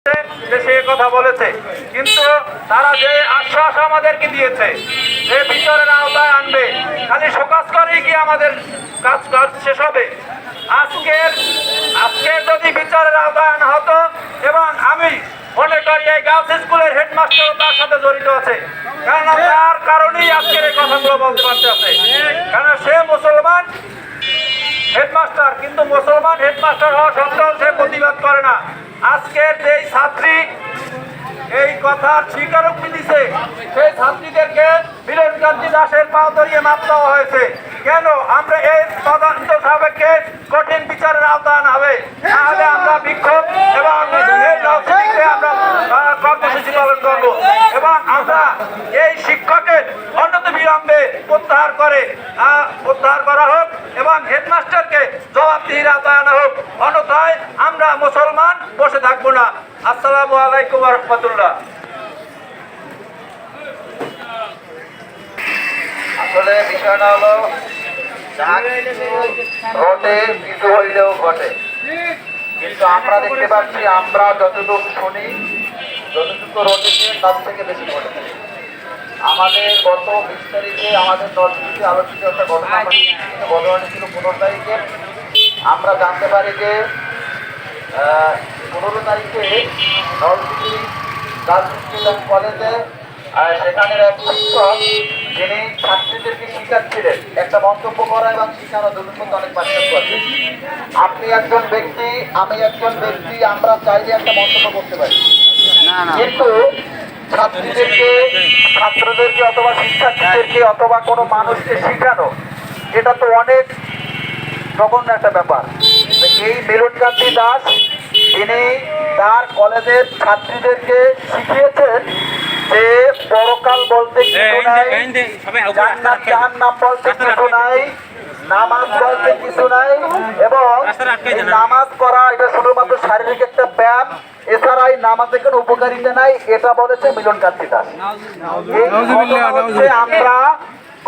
সে কথা বলেছে, কিন্তু তারা যে আশ্বাস আমাদেরকে দিয়েছে যে বিচারের আওতায় আনবে, খালি শোকাজ করেই কি আমাদের কাজ শেষ হবে? আজকের যদি বিচারের আওতায় আনা হতো, এবং আমি মনে করি এই গার্লস স্কুলের হেডমাস্টারও তার সাথে জড়িত আছে, কারণ তার কারণেই আজকের এই কথাগুলো বলতে পারতেছে। কারণ সে মুসলমান হেডমাস্টার, কিন্তু মুসলমান হেডমাস্টার হওয়া সত্ত্বেও সে প্রতিবাদ করে না। আজকের যেই ছাত্রী এই কথার স্বীকারোক্তি দিছে, সেই ছাত্রীদেরকে মিলনকান্তি দাসের পা ধরিয়ে মাপ দেওয়া হয়েছে। কেন? আমরা এই তদন্ত সাপেক্ষে কঠিন বিচারের আওতায় আনা হবে, তাহলে আমরা বিক্ষোভ এবং আমরা কর্মসূচি পালন করবো, এবং আমরা এই শিক্ষকের অন্যত বিলম্বে প্রত্যাহার করা হোক এবং হেডমাস্টারকে জবাবদিহির আওতায় আনা হোক, অন্যথায় আমরা মুসলমান বসে থাকবো না। আসসালামু আলাইকুম ওয়া রাহমাতুল্লাহ। আসলে বিষয়টা হলো ঘটে কিছু হইলেও ঘটে, কিন্তু আমরা দেখতে পাচ্ছি আমরা যতটুকু শুনি যতটুকু রটেছে তার থেকে বেশি ঘটেছে। আমাদের গত 20 তারিখে আমাদের নর্থ আলোচিত একটা ঘটনা ছিল 15 তারিখে। আমরা জানতে পারি যে 15 তারিখে নলছিটি গার্লস কলেজে সেখানের এক শিক্ষক যিনি ছাত্রীদেরকে শিখাচ্ছিলেন, একটা মন্তব্য করা এবং শিখানো দুটোর মধ্যে অনেক পার্থক্য আছে। আপনি একজন ব্যক্তি, আমি একজন ব্যক্তি, আমরা চাইলে একটা মন্তব্য করতে পারি, কিন্তু ছাত্রদেরকে অথবা শিক্ষার্থীদেরকে অথবা কোনো মানুষকে শিখানো, এটা তো অনেক জঘন্য একটা ব্যাপার। এই মিলনকান্তি দাস তিনি তার কলেজের ছাত্রীদেরকে শিখিয়েছেন যে পরকাল বলতে কিছু নাই, জান্নাত জাহান্নাম বলতে কিছু নাই, নামাজ বলতে কিছু নাই, এবং নামাজ পড়া এটা শুধুমাত্র শারীরিক একটা ব্যায়াম, এছাড়া এই নামাজের কোনো উপকারিতা নাই, এটা বলেছে মিলনকান্তি দাস। এই ঘটনা হচ্ছে আমরা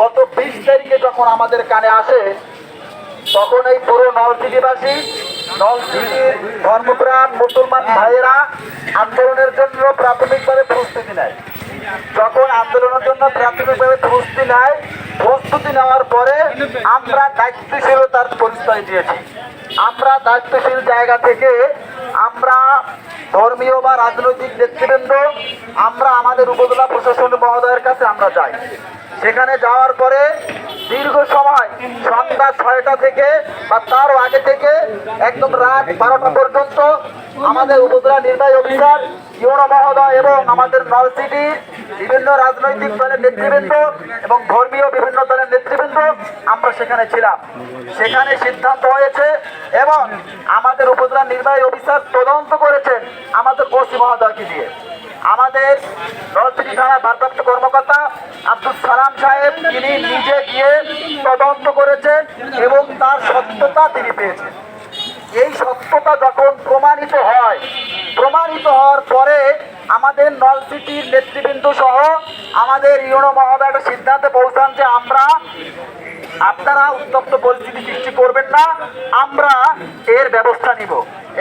গত 20 তারিখে যখন আমাদের কানে আসে, তখন এই পুরো নলছিটিবাসী, নলছিটির ধর্মপ্রাণ মুসলমান ভাইয়েরা আন্দোলনের জন্য প্রাথমিকভাবে প্রস্তুতি নেয়। যখন আন্দোলনের জন্য প্রাথমিকভাবে প্রস্তুতি নেওয়ার পরে আমরা দায়িত্বশীলতার পরিচয় দিয়েছি। আমরা দায়িত্বশীল জায়গা থেকে আমরা ধর্মীয় বা রাজনৈতিক নেতৃবৃন্দ, আমরা আমাদের উপজেলা প্রশাসন মহোদয়ের কাছে আমরা যাই। সেখানে যাওয়ার পরে দীর্ঘ সময় সন্ধ্যা 6টা থেকে বা তারও আগে থেকে একদম রাত 12টা পর্যন্ত আমাদের উপজেলা নির্বাহী অফিসার, ইউনো মহোদয় এবং আমাদের নলছিটির বিভিন্ন রাজনৈতিক দলের নেতৃবৃন্দ এবং ধর্মীয় বিভিন্ন দলের নেতৃবৃন্দ আমরা সেখানে ছিলাম। সেখানে সিদ্ধান্ত হয়েছে এবং আমাদের উপজেলা নির্বাহী অফিসার তদন্ত করেছেন আমাদের ওসি মহোদয়কে দিয়ে। আমাদের নলছিটি থানার ভারপ্রাপ্ত কর্মকর্তা আব্দুল সালাম সাহেব তিনি নিজে গিয়ে তদন্ত করেছেন এবং তার সত্যতা তিনি পেয়েছেন। এই সত্যতা যখন প্রমাণিত হওয়ার পরে আমাদের নলছিটির নেতৃবৃন্দ সহ আমাদের ইউনো মহোদয় একটা সিদ্ধান্তে পৌঁছান যে আপনারা উত্তপ্ত পরিস্থিতি সৃষ্টি করবেন না, আমরা এর ব্যবস্থা নিব।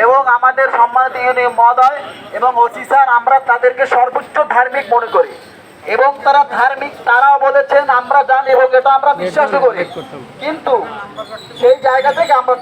এবং আমাদের সম্মানিত ইউনিয়ন মহোদয় এবং ওসি স্যার, আমরা তাদেরকে সর্বোচ্চ ধার্মিক মনে করি এবং তারা ধার্মিক, তারাও বলেছেন আমরা জানি এবং এটা আমরা বিশ্বাস করি, কিন্তু সেই জায়গা থেকে আমরা